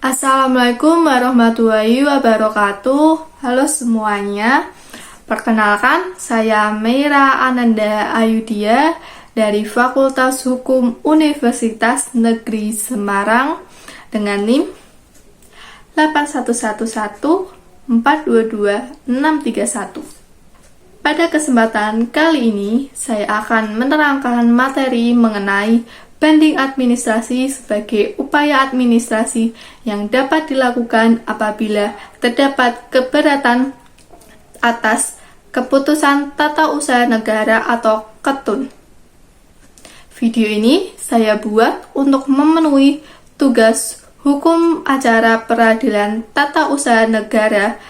Assalamualaikum warahmatullahi wabarakatuh. Halo semuanya. Perkenalkan, saya Meira Ananda Ayudia dari Fakultas Hukum Universitas Negeri Semarang dengan NIM 8111422 Pada kesempatan kali ini, saya akan menerangkan materi mengenai banding administrasi sebagai upaya administrasi yang dapat dilakukan apabila terdapat keberatan atas keputusan tata usaha negara atau KETUN. Video ini saya buat untuk memenuhi tugas hukum acara peradilan tata usaha negara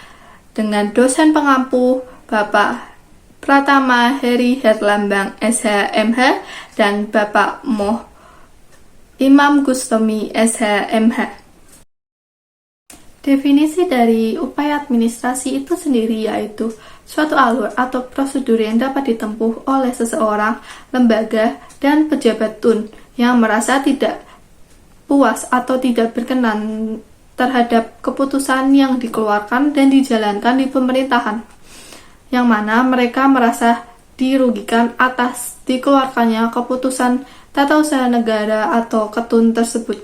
dengan dosen pengampu Bapak Pratama Heri Herlambang SH.MH dan Bapak Moh Imam Gustomi SH.MH. Definisi dari upaya administrasi itu sendiri yaitu suatu alur atau prosedur yang dapat ditempuh oleh seseorang, lembaga, dan pejabat TUN yang merasa tidak puas atau tidak berkenan terhadap keputusan yang dikeluarkan dan dijalankan di pemerintahan, yang mana mereka merasa dirugikan atas dikeluarkannya keputusan tata usaha negara atau KETUN tersebut.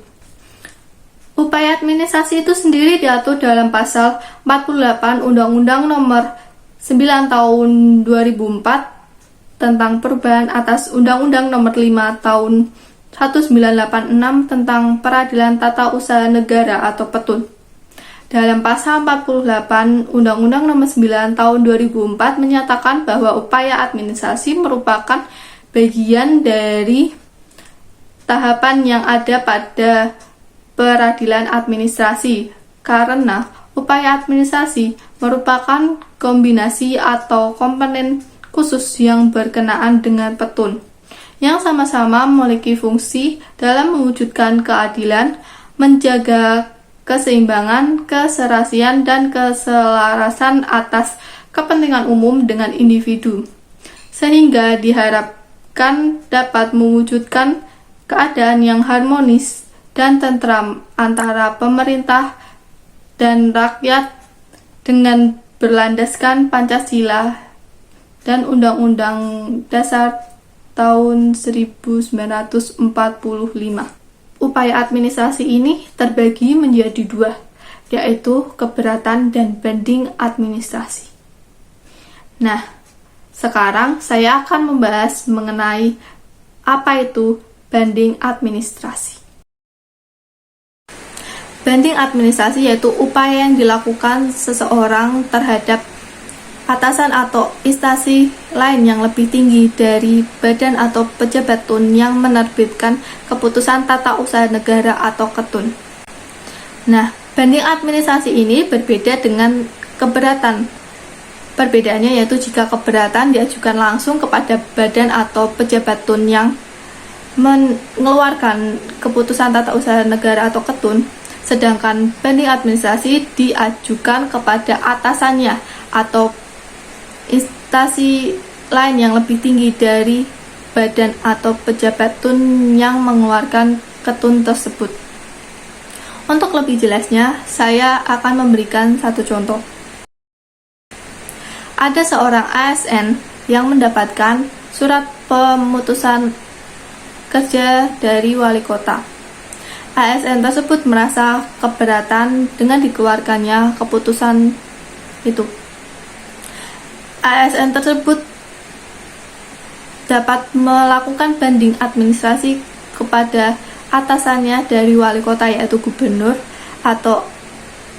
Upaya administrasi itu sendiri diatur dalam pasal 48 Undang-Undang Nomor 9 Tahun 2004 tentang perubahan atas Undang-Undang Nomor 5 Tahun 1986 tentang Peradilan Tata Usaha Negara atau PETUN. Dalam pasal 48 Undang-Undang Nomor 9 Tahun 2004 menyatakan bahwa upaya administrasi merupakan bagian dari tahapan yang ada pada peradilan administrasi, karena upaya administrasi merupakan kombinasi atau komponen khusus yang berkenaan dengan PETUN, yang sama-sama memiliki fungsi dalam mewujudkan keadilan, menjaga keseimbangan, keserasian, dan keselarasan atas kepentingan umum dengan individu, sehingga diharapkan dapat mewujudkan keadaan yang harmonis dan tentram antara pemerintah dan rakyat dengan berlandaskan Pancasila dan Undang-Undang Dasar tahun 1945. Upaya administrasi ini terbagi menjadi dua, yaitu keberatan dan banding administrasi. Nah, sekarang saya akan membahas mengenai apa itu banding administrasi. Banding administrasi yaitu upaya yang dilakukan seseorang terhadap atasan atau instansi lain yang lebih tinggi dari badan atau pejabat TUN yang menerbitkan keputusan tata usaha negara atau KETUN. Nah, banding administrasi ini berbeda dengan keberatan. Perbedaannya yaitu jika keberatan diajukan langsung kepada badan atau pejabat TUN yang mengeluarkan keputusan tata usaha negara atau KETUN, sedangkan banding administrasi diajukan kepada atasannya atau instansi lain yang lebih tinggi dari badan atau pejabat TUN yang mengeluarkan KETUN tersebut. Untuk lebih jelasnya, saya akan memberikan satu contoh. Ada seorang ASN yang mendapatkan surat pemutusan kerja dari wali kota. ASN tersebut merasa keberatan dengan dikeluarkannya keputusan itu. ASN tersebut dapat melakukan banding administrasi kepada atasannya dari wali kota yaitu gubernur atau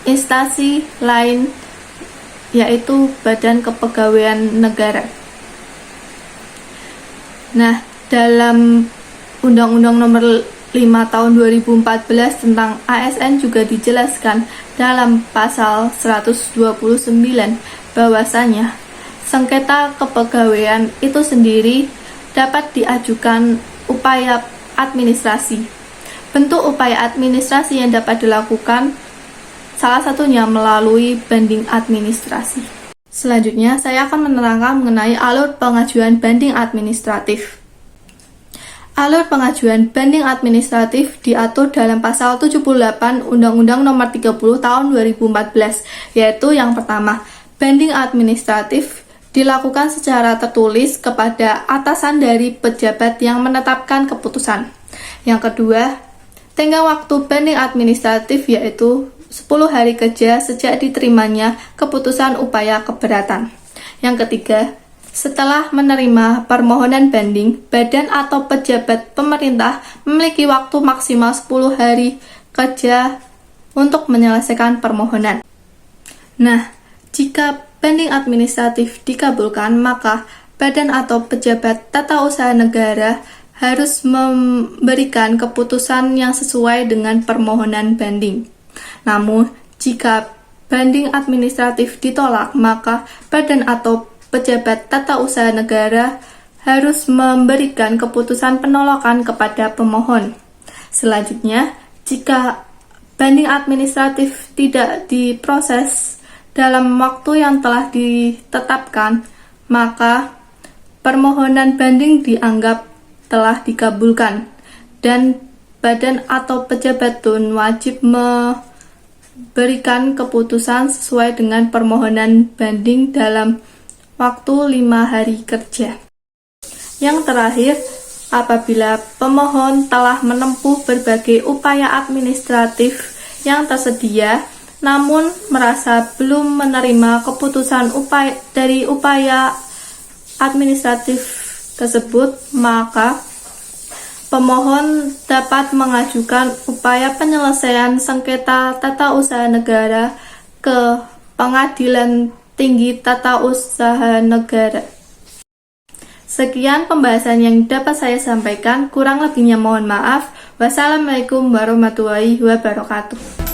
instansi lain yaitu Badan Kepegawaian Negara. Nah, dalam Undang-Undang Nomor 5 Tahun 2014 tentang ASN juga dijelaskan dalam pasal 129 bahwasanya sengketa kepegawaian itu sendiri dapat diajukan upaya administrasi. Bentuk upaya administrasi yang dapat dilakukan salah satunya melalui banding administrasi. Selanjutnya, saya akan menerangkan mengenai alur pengajuan banding administratif. Alur pengajuan banding administratif diatur dalam pasal 78 Undang-Undang Nomor 30 Tahun 2014, yaitu yang pertama, banding administratif dilakukan secara tertulis kepada atasan dari pejabat yang menetapkan keputusan. Yang kedua, tenggang waktu banding administratif yaitu 10 hari kerja sejak diterimanya keputusan upaya keberatan. Yang ketiga, setelah menerima permohonan banding, badan atau pejabat pemerintah memiliki waktu maksimal 10 hari kerja untuk menyelesaikan permohonan. Nah, jika banding administratif dikabulkan, maka badan atau pejabat tata usaha negara harus memberikan keputusan yang sesuai dengan permohonan banding. Namun, jika banding administratif ditolak, maka badan atau pejabat tata usaha negara harus memberikan keputusan penolakan kepada pemohon. Selanjutnya, jika banding administratif tidak diproses dalam waktu yang telah ditetapkan, maka permohonan banding dianggap telah dikabulkan dan badan atau pejabat tun wajib memberikan keputusan sesuai dengan permohonan banding dalam waktu 5 hari kerja. Yang terakhir, apabila pemohon telah menempuh berbagai upaya administratif yang tersedia, namun merasa belum menerima keputusan dari upaya administratif tersebut, maka pemohon dapat mengajukan upaya penyelesaian sengketa tata usaha negara ke Pengadilan Tinggi Tata Usaha Negara. Sekian pembahasan yang dapat saya sampaikan, kurang lebihnya mohon maaf. Wassalamualaikum warahmatullahi wabarakatuh.